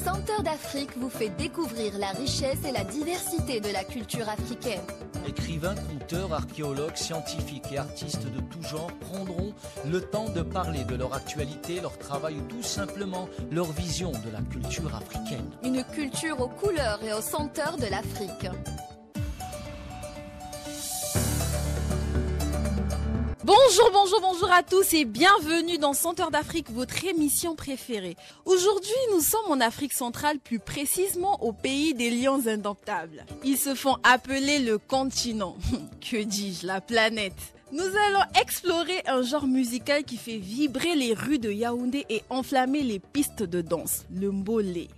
Centre d'Afrique vous fait découvrir la richesse et la diversité de la culture africaine. Écrivains, conteurs, archéologues, scientifiques et artistes de tout genre prendront le temps de parler de leur actualité, leur travail ou tout simplement leur vision de la culture africaine. Une culture aux couleurs et aux senteurs de l'Afrique. Bonjour à tous et bienvenue dans Centre d'Afrique, votre émission préférée. Aujourd'hui, nous sommes en Afrique centrale, plus précisément au pays des lions indomptables. Ils se font appeler le continent. Que dis-je, la planète. Nous allons explorer un genre musical qui fait vibrer les rues de Yaoundé et enflammer les pistes de danse, le mbolé.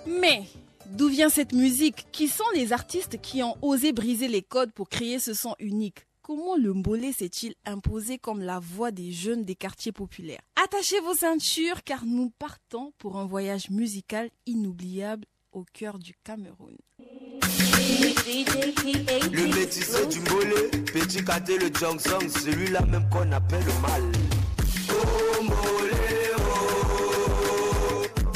Mais d'où vient cette musique? Qui sont les artistes qui ont osé briser les codes pour créer ce son unique? Comment le mbolé s'est-il imposé comme la voix des jeunes des quartiers populaires? Attachez vos ceintures car nous partons pour un voyage musical inoubliable au cœur du Cameroun. Le métissé du mbolé, petit caté le Jongsong, celui-là même qu'on appelle le mal. Oh mbolé, oh,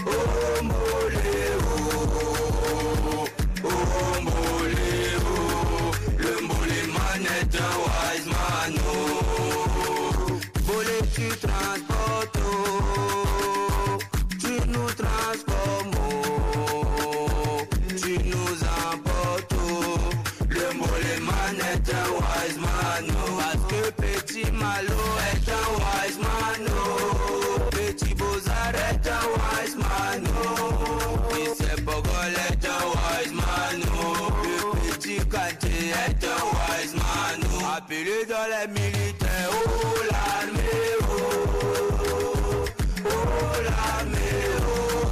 oh mbolé, oh, oh mbolé, oh, le mbolé man est un wise man, oh, mbolé tu transportes, oh, tu nous transformes, oh, tu nous emportes, oh, le mbolé man est un wise man, oh, parce que petit malo est un wise man, oh, petit Beaux-Arts est un wise man, oh, Issei Bogol est un wise man, oh, le petit Kanté est un wise man, oh, appelé dans les militaires, oh l'armée, oh, oh l'armée, oh,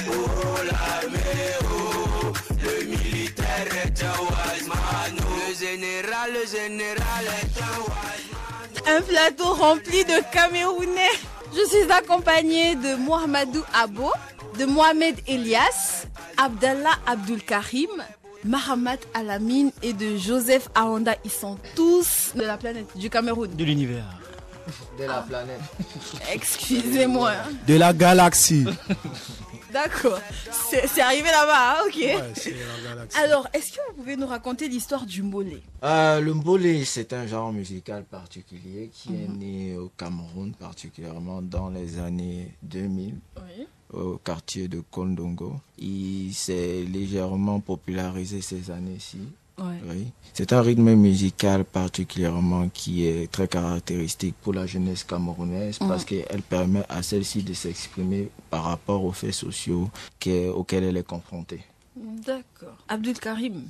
oh l'armée, oh, le militaire est un wise man, oh, le général est un wise man. Un plateau rempli de Camerounais. Je suis accompagnée de Mohamedou Abo, de Mohamed Elias, Abdallah Abdul Karim, Mahamat Alamine et de Joseph Aonda. Ils sont tous de la planète, du Cameroun. De l'univers. De la planète. Excusez-moi. De la galaxie. D'accord. C'est arrivé là-bas, hein, ok. Ouais, c'est la galaxie. Alors, est-ce que vous pouvez nous raconter l'histoire du mbolé? Le mbolé, c'est un genre musical particulier qui est né au Cameroun, particulièrement dans les années 2000, Oui. au quartier de Kondongo. Il s'est légèrement popularisé ces années-ci. Ouais. Oui. C'est un rythme musical particulièrement qui est très caractéristique pour la jeunesse camerounaise parce qu'elle permet à celle-ci de s'exprimer par rapport aux faits sociaux auxquels elle est confrontée. D'accord. Abdul Karim,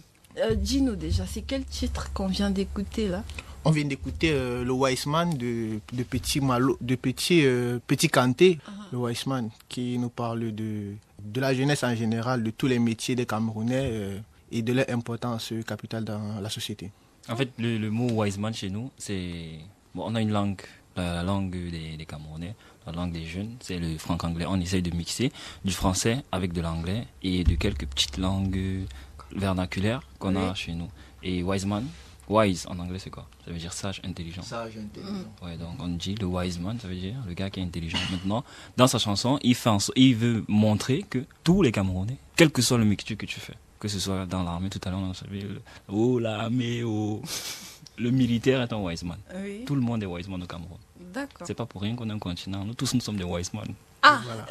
dis-nous déjà, c'est quel titre qu'on vient d'écouter là? On vient d'écouter le Wiseman de Petit Malo, de Petit Kanté, le Wiseman, qui nous parle de la jeunesse en général, de tous les métiers des Camerounais et de leur importance capitale dans la société. En fait, le mot Wiseman chez nous, c'est... Bon, on a une langue, la langue des Camerounais, la langue des jeunes, c'est le franc-anglais. On essaye de mixer du français avec de l'anglais et de quelques petites langues vernaculaires qu'on a chez nous. Et Wiseman, wise en anglais c'est quoi? Ça veut dire sage, intelligent. Sage, intelligent. Ouais, donc on dit le wise man, ça veut dire le gars qui est intelligent. Maintenant, dans sa chanson, il veut montrer que tous les Camerounais, quel que soit le mixture que tu fais, que ce soit dans l'armée, tout à l'heure on savait, oh l'armée, oh, le militaire est un wise man. Oui. Tout le monde est wise man au Cameroun. D'accord. C'est pas pour rien qu'on est un continent. Nous tous nous sommes des wise man. Ah, Voilà.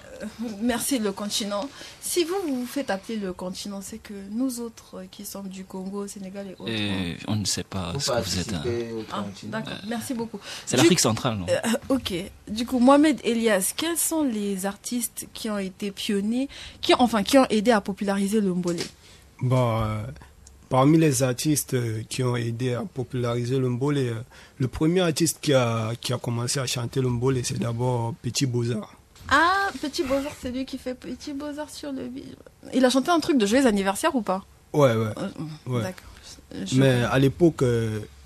merci le continent. Si vous vous faites appeler le continent, c'est que nous autres qui sommes du Congo, Sénégal et autres. Et on ne sait pas Vous ce que vous êtes. participez au Ah, continent. d'accord, merci beaucoup. C'est l'Afrique centrale, non? Ok, du coup, Mohamed Elias, quels sont les artistes qui ont été pionniers, qui ont aidé à populariser le mbolé? Bon, parmi les artistes qui ont aidé à populariser le mbolé, le premier artiste qui a commencé à chanter le mbolé, c'est d'abord Petit Beaux-Arts. Ah, Petit Beaux-Arts, c'est lui qui fait Petit Beaux-Arts sur le vide. Il a chanté un truc de joyeux anniversaire ou pas? Ouais. D'accord. Mais à l'époque,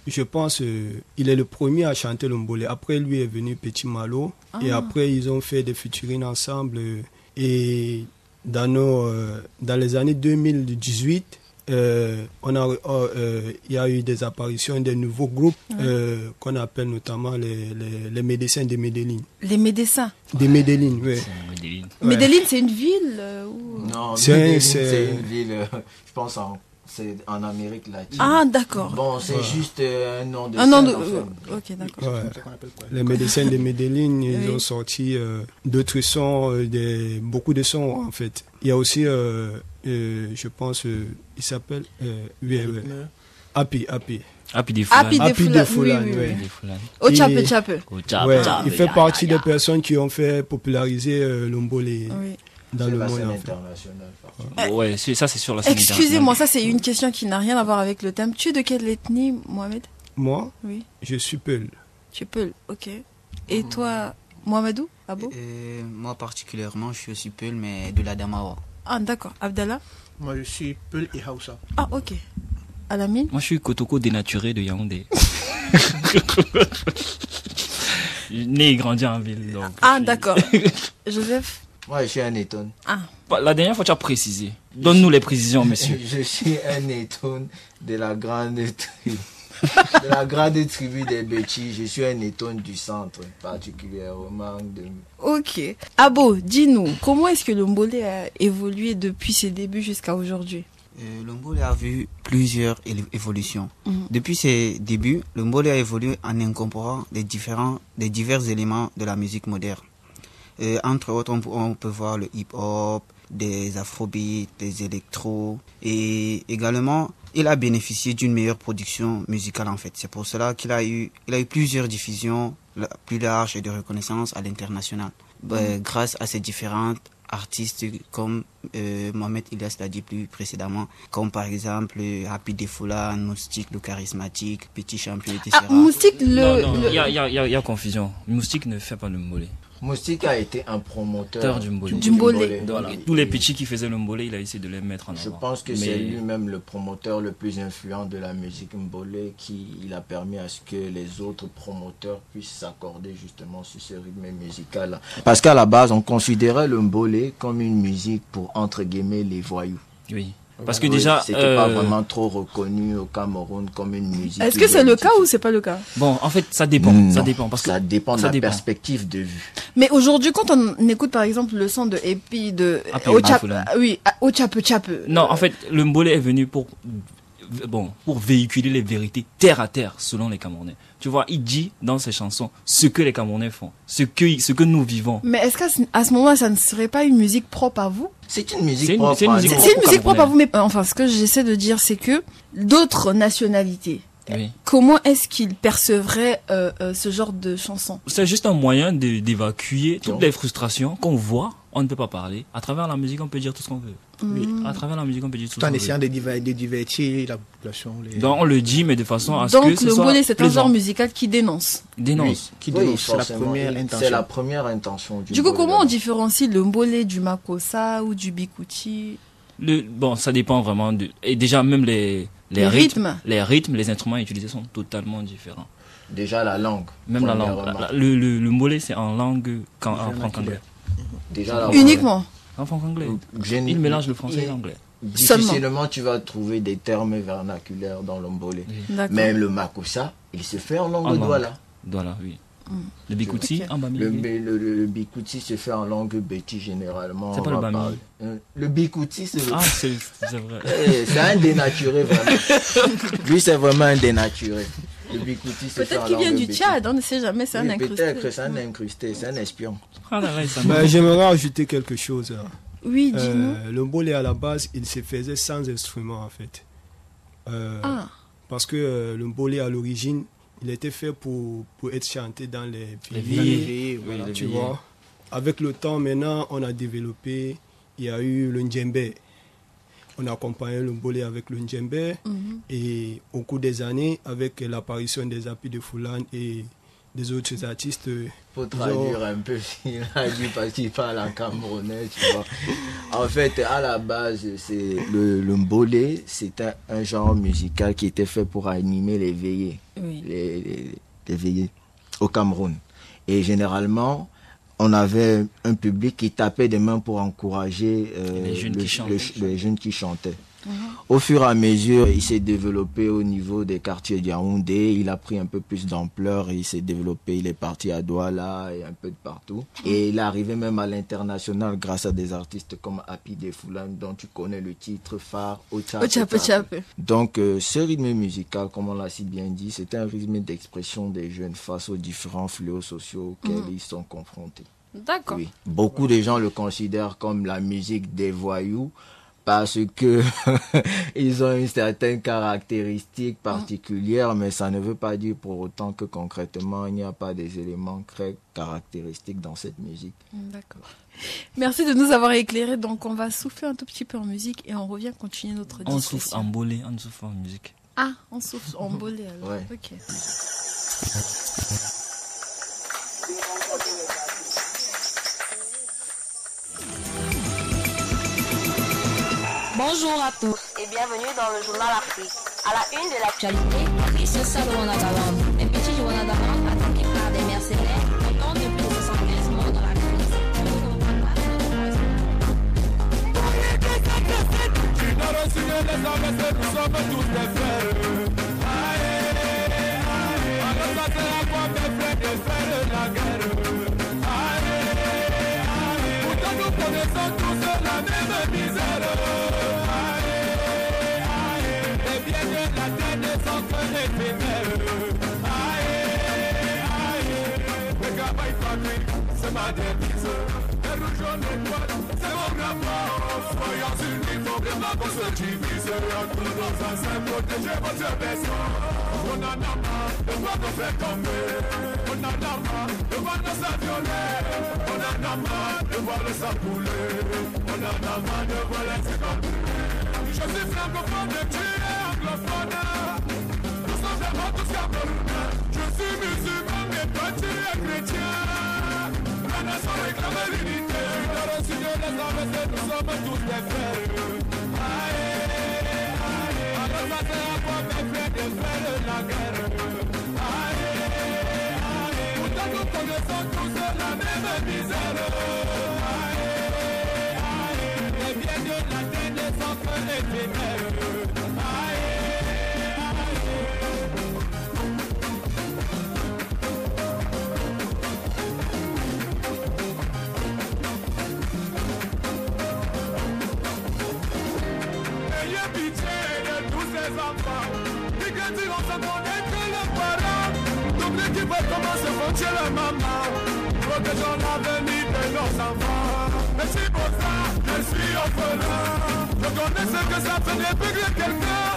je pense il est le premier à chanter le mbolé. Après lui est venu Petit Malo. Et après, ils ont fait des featuring ensemble. Et dans les années 2018, il y a eu des apparitions des nouveaux groupes qu'on appelle notamment les médecins de Medellín. Les médecins De Medellín, oui. Medellin, c'est une ville ou... Non, C'est- Medellín, c'est- c'est une ville, je pense, c'est en Amérique latine. Ah, d'accord. Bon, c'est juste un nom de Un nom scène, de... en fait. Ok, d'accord. Ouais. C'est qu'on appelle quoi? Les médecins de Medellin, ils Oui. ont sorti d'autres sons, beaucoup de sons en fait. Il y a aussi, je pense, il s'appelle Happy. Happy des Happy Fulani. Happy de de Fulani. Fulani, Oui, ouais. oui, Des Fulani. oui. Au chape Et- chape. Au Tchad, Ouais, Tchad. il fait partie des personnes qui ont fait populariser l'Ombole Oui. dans C'est le la monde. scène en fait. internationale. Ouais, ça c'est sur la scène Excusez-moi, ça c'est une question qui n'a rien à voir avec le thème. Tu es de quelle ethnie, Mohamed? Moi, Oui. je suis Peul. Tu peux, ok. Et toi, Mohamedou? Abo? Moi particulièrement, je suis aussi Peul, mais de la Damawa. Ah, d'accord. Abdallah? Moi, je suis Peul et Hausa. Ah, ok. Alamine? Moi, je suis Kotoko dénaturé de Yaoundé. Né et grandi en ville. Donc Ah, je suis- d'accord. Joseph? Moi, je suis un étonne. La dernière fois, tu as précisé. Donne-nous les précisions, monsieur. Je suis un étonne de la grande tribu. De la grande tribu des Bétis. Je suis un étonne du centre, particulièrement de... Ok. Abo, dis-nous, comment est-ce que le Mbole a évolué depuis ses débuts jusqu'à aujourd'hui? Le Mbole a vu plusieurs évolutions. Mhm. Depuis ses débuts, le Mbole a évolué en incorporant des divers éléments de la musique moderne. Entre autres, on peut voir le hip-hop, des afrobeats, des électros, et également, il a bénéficié d'une meilleure production musicale en fait. C'est pour cela qu'il a eu plusieurs diffusions plus larges et de reconnaissance à l'international. Grâce à ces différentes artistes comme Mohamed Ilyas l'a dit plus précédemment, comme par exemple Happy Defoula, Moustique le charismatique, Petit Champion, etc. Ah, Moustique, Non, non, le- il y a confusion. Moustique ne fait pas le Mbole. Moustique a été un promoteur Du Mbole. Du Mbole. Voilà. Et- Tous les petits qui faisaient le Mbole, il a essayé de les mettre en avant. Je pense que Mais- c'est lui-même le promoteur le plus influent de la musique Mbole qui il a permis à ce que les autres promoteurs puissent s'accorder justement sur ce rythme musical. Parce qu'à la base, on considérait le Mbole comme une musique pour, entre guillemets, les voyous. Oui. Parce que Oui, déjà. c'était pas vraiment trop reconnu au Cameroun comme une musique. Est-ce que c'est le cas ou c'est pas le cas? Bon, en fait, ça dépend. Non, Ça dépend. Parce que ça dépend de ça la dépend. perspective de vue. Mais aujourd'hui, quand on écoute par exemple le son de Epi de Happy Ochap, Fulani. oui, Ochap Chap. Non, en fait, le Mbole est venu pour véhiculer les vérités terre à terre selon les Camerounais. Tu vois, il dit dans ses chansons ce que les Camerounais font, ce que nous vivons. Mais est-ce qu'à ce moment, ça ne serait pas une musique propre à vous? C'est une musique C'est une- propre. c'est une à musique nous. C'est une propre aux musique propre à vous, Camerounais. mais enfin, ce que j'essaie de dire, c'est que d'autres nationalités, Oui. comment est-ce qu'ils percevraient ce genre de chansons? C'est juste un moyen d'évacuer toutes Donc. les frustrations qu'on voit. On ne peut pas parler. À travers la musique, on peut dire tout ce qu'on veut. Oui. À travers la musique, on peut dire tout Tout ce en qu'on essayant veut. de divertir la population. Donc on le dit, mais de façon à ce que Donc ce le soit Mbole, c'est un plaisant. genre musical qui dénonce. Dénonce. Qui Oui, dénonce, c'est la forcément. première C'est intention. la première intention du Du coup, Mbole. comment on différencie le Mbole du Makossa ou du Bikuti? Bon, ça dépend vraiment de. Et déjà, même les Les rythmes. les instruments utilisés sont totalement différents. Déjà la langue. Même la langue. premièrement. Le Mbole, c'est en langue en franc-anglais. Déjà la Uniquement. En franc-anglais. Je- Il mélange le français et l'anglais. Difficilement tu vas trouver des termes vernaculaires dans le Mbole. D'accord. Même le Makossa, il se fait en langue En douala. Voilà, oui. Le Bikuti, Ok. en Bami. Le Bikuti se fait en langue béti généralement. C'est pas on le va Bami. parler. Le Bikuti, c'est Ah, c'est vrai. c'est un dénaturé vraiment. Lui, c'est vraiment un dénaturé. Le Bikuti se fait Peut-être en qu'il vient langue du béti. Tchad, on ne sait jamais, c'est un Oui, incrusté. peut-être que c'est un incrusté, c'est un espion. Ah là là, ça Ben, j'aimerais ajouter quelque chose. Oui, dis-nous. Le Mbole à la base, il se faisait sans instrument en fait. Ah, Parce que le Mbole à l'origine, il était fait pour être chanté dans les Les veillées. veillées. Oui, les Tu veillées. vois. Avec le temps, maintenant, on a développé, il y a eu le Ndjembe. On a accompagné le Mbole avec le Ndjembe. mhm. Et au cours des années, avec l'apparition des Happy de Fulani et des autres artistes, Faut traduire un peu ce qu'il a dit parce qu'il parle en camerounais, tu vois. En fait, à la base, c'est le Mbole, c'était un genre musical qui était fait pour animer les veillées, Oui. les veillées au Cameroun. Et généralement, on avait un public qui tapait des mains pour encourager Les jeunes qui chantaient. les jeunes qui chantaient. Au fur et à mesure, il s'est développé au niveau des quartiers de Yaoundé. Il a pris un peu plus d'ampleur. Il s'est développé. Il est parti à Douala et un peu de partout. Et il est arrivé même à l'international grâce à des artistes comme Happy Defoulan, dont tu connais le titre phare, Ochape. Donc, ce rythme musical, comme on l'a si bien dit, c'est un rythme d'expression des jeunes face aux différents fléaux sociaux auxquels ils sont confrontés. D'accord. Oui. Beaucoup de gens le considèrent comme la musique des voyous, parce que ils ont une certaine caractéristique particulière, mais ça ne veut pas dire pour autant que concrètement il n'y a pas des éléments très caractéristiques dans cette musique. D'accord. Merci de nous avoir éclairés. Donc on va souffler un tout petit peu en musique et on revient continuer notre discussion. On souffle en bolé, on souffle en musique. Ah, on souffle en bolé alors. Ouais. Ok. Bonjour à tous et bienvenue dans le journal Afrique. À la une de l'actualité, Christophe Rwanda-Galand, un petit Rwanda-Galand attaqué par des mercenaires, comptant depuis 75 morts dans la crise. Nous connaissons tous la même misère. Les biens de la terre ne sont que éphémères. Le gabay famille, c'est ma devise. Les rouges, jaunes, étoiles, c'est mon rapport. Soyons unis, faut vraiment qu'on se divise. Tous nos ancêtres protéger votre blessure. On en a marre de voir nos frères tomber. On en a marre de voir nos sangs violer. On en a marre de voir le sang couler. On en a marre de voir les cicatrices. Je suis francophone, tu es anglophone. Nous sommes vraiment tous camerounais. Je suis musulman, mais toi tu es chrétien. La nation réclame l'unité. Nous avons signé les AVC, nous sommes tous des frères. Alors ça c'est à quoi mes frères de faire la guerre. Pourtant nous connaissons tous la même misère. Les biens de la terre ne sont que éphémères. Ayez pitié de tous ces enfants. Les grands on se connaît que les parents. Donc l'équipe va commencer à fonder la maman. Protégeons l'avenir de nos enfants. Mais si pour ça, je suis orphelin. Je connais ce que ça fait de perdre quelqu'un.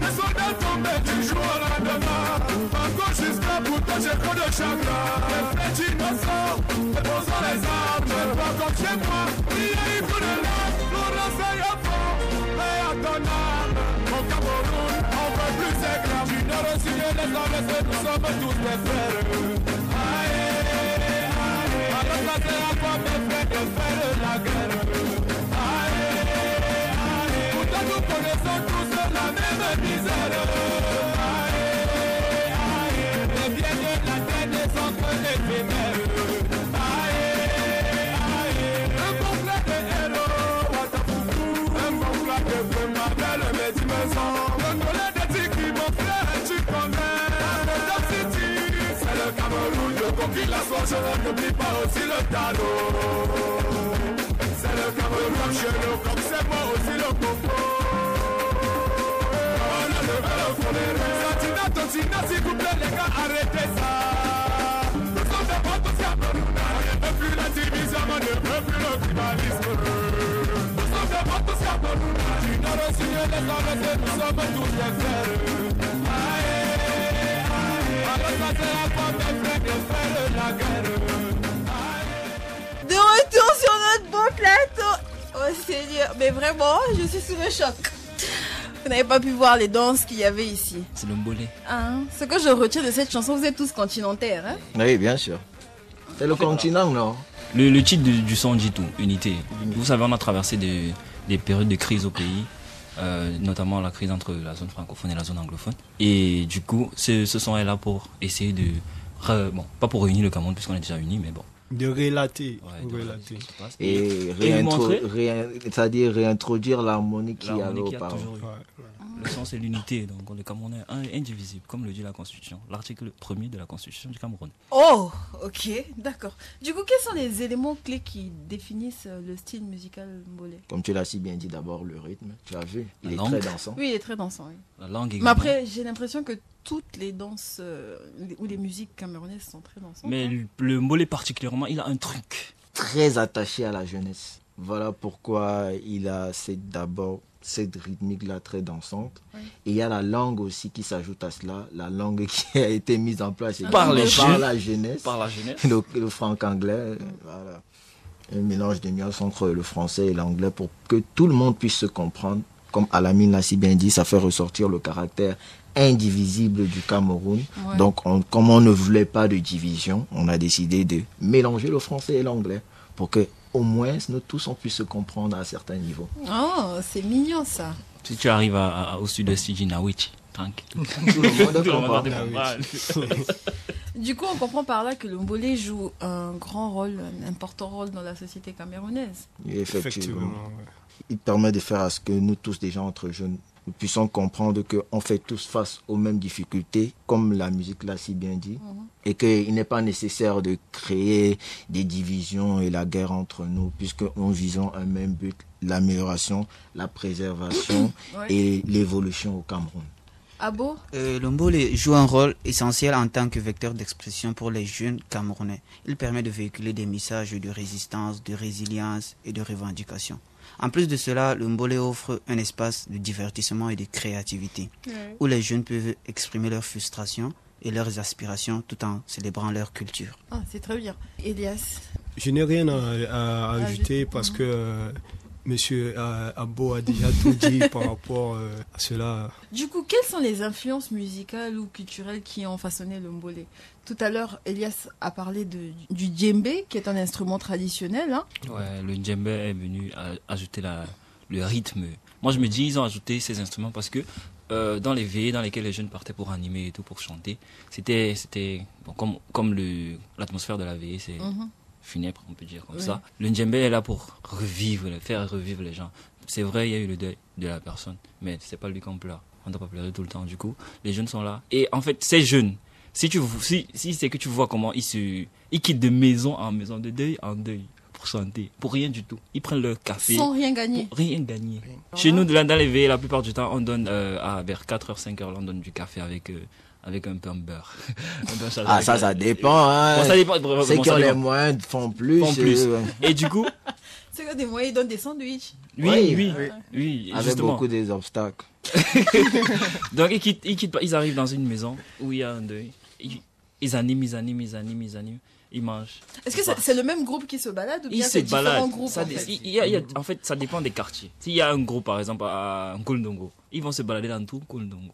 Les soldats tombés du jour au lendemain. Encore jusqu'à bout de j'ai trop de chagrin. Les frères innocents, déposons les armes. Je vois comme chez moi, il y a eu peu de larmes. Nous renseigne à fond, et à ton âme. Au Cameroun, on veut plus écran. Tu n'as reçu les hommes, nous sommes tous des frères. Alors ça c'est à quoi mes frères de faire la guerre. Pourtant nous connaissons tous la même misère. Les biens de la terre ne sont que éphémères. Un bon plat de héros, Watafoufou. Un bon plat de vraiment belle médimaison. Congolais de Tiki, mon frère, tu connais. Notre City, c'est le Cameroun. Je conquis la soie, je n'oublie pas aussi le talon. C'est le Cameroun chez nous, comme c'est moi aussi le Congo. On a le vélo foléré. Satina, Totina, s'il vous plaît les gars, arrêtez ça. Nous sommes des potes aussi à Boruna. On ne veut plus la division, on ne veut plus le tribalisme. Nous sommes des potes aussi à Boruna. Tu n'as reçu les hommes, nous sommes tous des frères. Alors ça c'est à quoi mes frères de faire la guerre. De retour sur notre beau plateau. Oh Seigneur, mais vraiment, je suis sous le choc. Vous n'avez pas pu voir les danses qu'il y avait ici. C'est le mbolé. Ah, ce que je retiens de cette chanson, vous êtes tous continentaires. Hein? Oui, bien sûr. C'est le continent, non? Le titre du son dit tout, unité. Vous savez, on a traversé des périodes de crise au pays, notamment la crise entre la zone francophone et la zone anglophone. Et du coup, ce son est là pour essayer de... bon, pas pour réunir le Cameroun puisqu'on est déjà unis, mais bon. De relater. Ouais, de relater. ce qui se passe. Et lui montrer c'est-à-dire réintroduire l'harmonie qu'il y avait l'harmonie qu'il y a auparavant. toujours eu. Le sens, c'est l'unité. Donc, le Camerounais est indivisible, comme le dit la Constitution, l'article 1er de la Constitution du Cameroun. Oh, ok, d'accord. Du coup, quels sont les éléments clés qui définissent le style musical mbolé? Comme tu l'as si bien dit, d'abord le rythme, tu as vu, il La est langue. très dansant. Oui, il est très dansant. Oui. La langue Mais également. après, j'ai l'impression que toutes les danses ou les musiques camerounaises sont très dansantes. Mais hein. le mbolé particulièrement, il a un truc. Très attaché à la jeunesse. Voilà pourquoi il a d'abord cette rythmique-là très dansante. Oui. Et il y a la langue aussi qui s'ajoute à cela, la langue qui a été mise en place Par les jeunes. la jeunesse, Par la jeunesse. le franc-anglais. Voilà. Un mélange de nuances entre le français et l'anglais pour que tout le monde puisse se comprendre. Comme Alamine l'a si bien dit, ça fait ressortir le caractère indivisible du Cameroun. Ouais. Donc, comme on ne voulait pas de division, on a décidé de mélanger le français et l'anglais pour que au moins nous tous on puisse se comprendre à un certain niveau. Oh, c'est mignon ça. Si tu arrives au sud-est du Nawichi, tranquille. Tout le monde Tout le comprend. monde comprend. Du coup, on comprend par là que le mbolé joue un grand rôle, un important rôle dans la société camerounaise. Et effectivement. Ouais. Il permet de faire à ce que nous tous, déjà entre jeunes, nous puissions comprendre qu'on fait tous face aux mêmes difficultés, comme la musique l'a si bien dit, et qu'il n'est pas nécessaire de créer des divisions et la guerre entre nous, puisque nous visons un même but, l'amélioration, la préservation Ouais. et l'évolution au Cameroun. Abo, Le mbolé joue un rôle essentiel en tant que vecteur d'expression pour les jeunes Camerounais. Il permet de véhiculer des messages de résistance, de résilience et de revendication. En plus de cela, le mbolé offre un espace de divertissement et de créativité, où les jeunes peuvent exprimer leurs frustrations et leurs aspirations tout en célébrant leur culture. ah, c'est très bien. Elias, Je n'ai rien à ajouter parce que Monsieur Abo a déjà tout dit par rapport à cela. du coup, quelles sont les influences musicales ou culturelles qui ont façonné le mbolé? Tout à l'heure, Elias a parlé du djembé, qui est un instrument traditionnel. Hein. Ouais, le djembé est venu ajouter le rythme. Moi, je me dis, ils ont ajouté ces instruments parce que dans les veillées dans lesquelles les jeunes partaient pour animer et tout, pour chanter, c'était bon, comme l'atmosphère de la veillée, c'est funèbre, on peut dire comme ça. Le djembé est là pour faire revivre les gens. C'est vrai, il y a eu le deuil de la personne, mais c'est pas lui qu'on pleure. On ne doit pas pleurer tout le temps. Du coup, les jeunes sont là. Et en fait, ces jeunes, si c'est que tu vois comment ils quittent de maison en maison, de deuil en deuil, pour chanter, pour rien du tout. Ils prennent leur café. Sans rien gagner. Pour rien gagner. Chez nous, dans les veillées, la plupart du temps, on donne vers 4h, 5h, on donne du café avec un peu de beurre. Ah, ça dépend. Hein. Bon, ça dépend. Vraiment, Ceux qui ça ont les dépend. moyens font plus. Et du coup, C'est que des moyens, ils donnent des sandwichs. oui, Avec justement. beaucoup des obstacles. Donc, ils arrivent dans une maison où il y a un deuil. Ils animent, ils mangent. Est-ce que c'est le même groupe qui se balade ou bien Ils c'est se différents baladent. groupes En fait, ça dépend des quartiers. S'il y a un groupe, par exemple, à Nkoldongo, ils vont se balader dans tout Nkoldongo.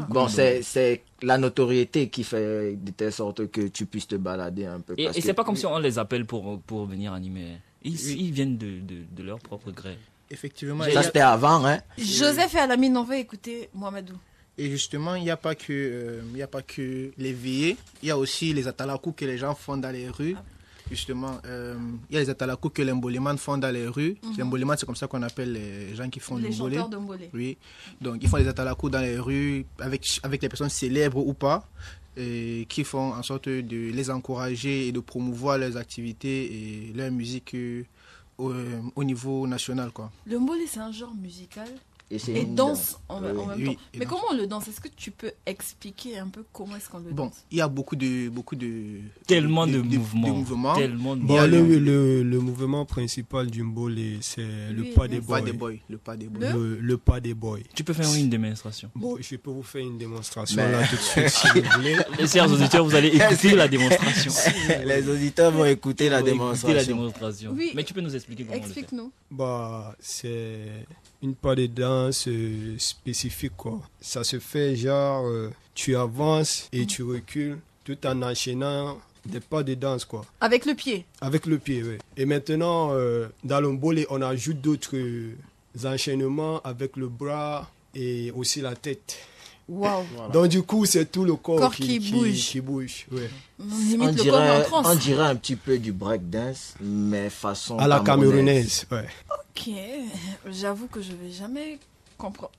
Bon, c'est la notoriété qui fait de telle sorte que tu puisses te balader un peu. Et c'est pas comme si on les appelle pour venir animer. Ils viennent de leur propre gré. Effectivement. Ça, c'était avant, hein. Joseph et Alamine, on va écouter Mohamedou. Et justement, il n'y a pas que les veillées, il y a aussi les atalakou que les gens font dans les rues. Justement, il y a les atalakou que les mbolémanes font dans les rues. Les mbolémanes, c'est comme ça qu'on appelle les gens qui font Les le mbolé. chanteurs de mbolé. Oui, donc ils font les atalakou dans les rues avec les personnes célèbres ou pas, et qui font en sorte de les encourager et de promouvoir leurs activités et leur musique au niveau national, quoi. Le mbolé, c'est un genre musical c'est et une danse en même Oui, temps. et Mais danse. comment on le danse? Est-ce que tu peux expliquer un peu comment est-ce qu'on le Bon, danse? il y a beaucoup de Tellement de mouvements. Tellement de Bon, Il y a le mouvement principal du mbolé, c'est le pas des boys. le pas des boys. Le pas des boys. Tu peux faire une démonstration. Bon, je peux vous faire une démonstration Mais- là tout de suite si vous voulez. Les chers auditeurs, vous allez écouter la démonstration. Les auditeurs vont écouter la Vous allez écouter la démonstration. démonstration. Oui. Mais tu peux nous expliquer comment on le fait. Explique-nous. Bah, c'est une pas de danse spécifique quoi. Ça se fait genre tu avances et tu recules tout en enchaînant des pas de danse quoi. Avec le pied. Avec le pied, oui. Et maintenant, dans le mbolé, on ajoute d'autres enchaînements avec le bras et aussi la tête. Wow. Voilà. Donc du coup, c'est tout le corps Qui bouge. Ouais. Limite le corps en transe. On dirait un petit peu du breakdance, mais façon À la camerounaise, ouais. Ok, j'avoue que je vais jamais comprendre.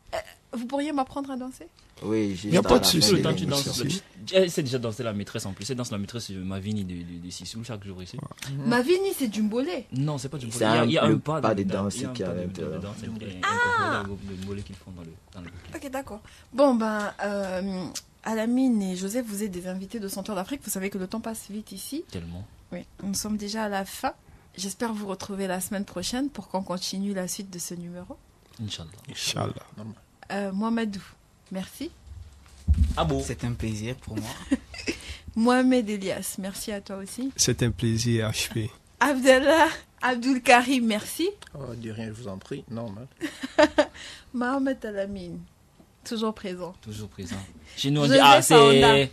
Vous pourriez m'apprendre à danser? Oui, juste Y a pas à de la souci. fin Tout de le temps, tu l'émission. danses. Elle sait déjà danser la maîtresse en plus. Elle danse la maîtresse sur Mavini de Sissou chaque jour ici. Mavini, c'est du mbolé. Non, c'est pas du C'est mbolé. Il y a le un pas pas de il y a danse un qui est pas à de l'intérieur. danse et un de mbolé qu'ils font dans le Ok, d'accord. Bon, Alamine et Joseph, vous êtes des invités de Senteur d'Afrique. Vous savez que le temps passe vite ici. tellement. Oui, nous sommes déjà à la fin. J'espère vous retrouver la semaine prochaine pour qu'on continue la suite de ce numéro. Inch'Allah. Inch'Allah. Mohamedou, merci. Ah bon? C'est un plaisir pour moi. Mohamed Elias, merci à toi aussi. C'est un plaisir, HP. Abdallah Abdul Karim, merci. Oh, de rien, je vous en prie. Normal. Mohamed Alamine, toujours présent. Toujours présent. Chez nous, on dit, Joseph Aonda. c'est...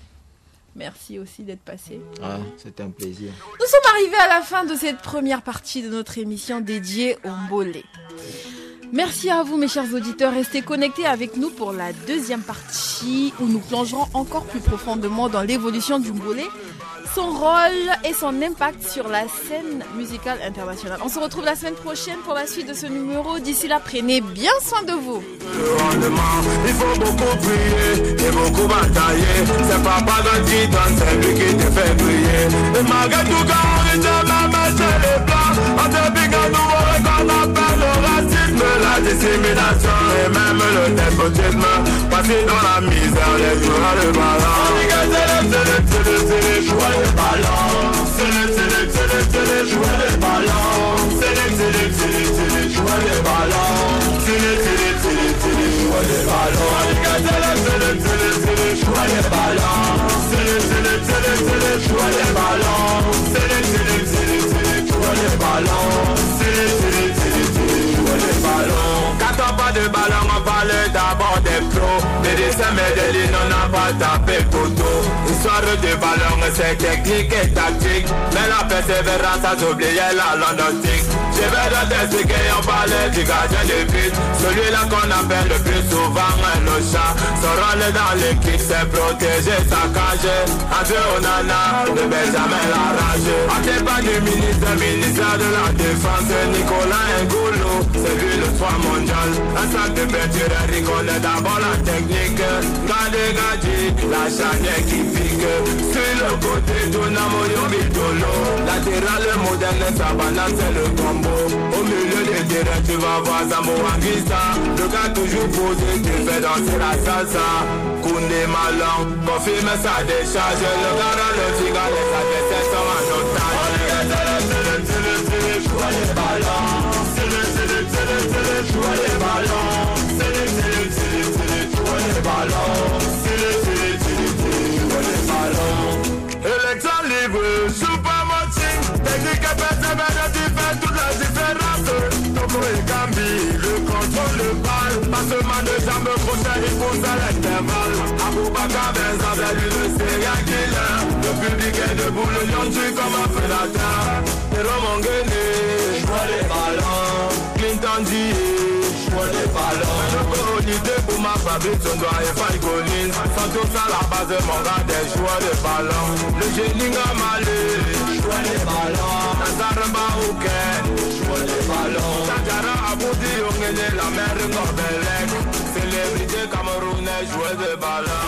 Merci aussi d'être passé. Ah, c'était un plaisir. Nous sommes arrivés à la fin de cette première partie de notre émission dédiée au mbolé. Merci à vous mes chers auditeurs, restez connectés avec nous pour la deuxième partie où nous plongerons encore plus profondément dans l'évolution du mbolé, son rôle et son impact sur la scène musicale internationale. On se retrouve la semaine prochaine pour la suite de ce numéro. D'ici là, prenez bien soin de vous. Il faut beaucoup prier et beaucoup batailler. C'est papa qui donne, c'est lui qui te fait briller. Et malgré tout, quand on est jamais chez les blancs, on te pique à nouveau qu'on appelle le racisme, la discrimination et même le népotisme. Parce que dans la misère, les joueurs de ballon. C'est les joueurs de ballon. C'est les joueurs de ballon. C'est les joueurs de ballon. C'est les joueurs de ballon. Quand on parle de ballon, on parle d'abord des pros. Les dessins Medellin, on n'a pas tapé photo. Histoire de ballon, c'est technique et tactique. Mais la persévérance a oublié la londontique. Je vais t'expliquer, on parlait du gardien de but. Celui-là qu'on appelle le plus souvent le chat. Son rôle dans l'équipe, c'est protéger sa cage. André Onana ne peut jamais l'arranger. On n'est pas du ministre de la Défense, Nicolas Ngolo. C'est lui le soir mondial. Un sac de peinture, il connaît d'abord la technique. Gadi, la charnière qui pique. Sur le côté, Donamo Yomidolo. Latéral moderne, Sabana, c'est le combo. Au milieu des terrains, tu vas voir Zambo Anguissa. Le gars toujours posé, tu fais danser la salsa. Koundé Malan, confirme sa décharge. Le gars le cigare, les adversaires sont en otage. C'est les joueurs de ballon. C'est les joueurs de ballon. C'est les joueurs de ballon. C'est les joueurs de ballon. Élection libre, super moting. Technique et persévérance, tu fais toute la différence. Togo et Gambi, le contrôle de balle. Passement de jambes crochet, il pousse à l'intervalle. Aboubaka, Benza, c'est lui le serial killer. Le public est debout, le lion tue comme un prédateur. Pero Mongene, joueur les ballons. Clinton D, joueur les ballons. Le unité pour ma fabrique, on doit y faire Collins. Santos à la base de mon gars, des joueurs de ballon. Le génie Malé, joueur les ballons. Nazaramba Ouken, joueur les ballons. Tadjara Aboudi, on est la mère de Corbelec. Célébrité camerounaise, joueur de ballon.